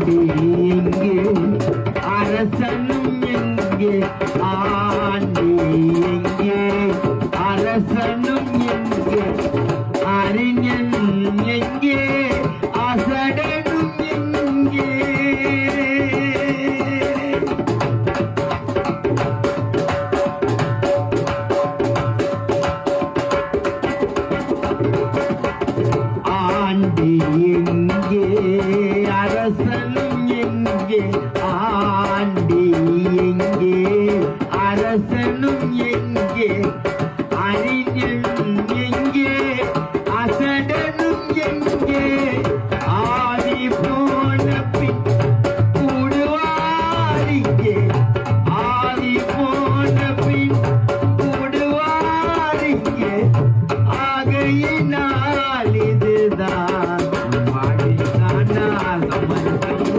aunty எங்கே அரசனும் எங்கே ஆண்டி எங்கே அரசனும் எங்கே அறிஞன் எங்கே அசடனும் எங்கே ஆண்டி எங்கே அரசனும் எங்கே ஆண்டி எங்கே அரசனும் எங்கே அறிஞன் எங்கே அசடனும் எங்கே ஆதி போன பின் கூடுவாரிங்கே ஆதி போன பின் கூடுவாரிங்கே ஆகையினால் இதுதான் வாடிக்கான சமரசம்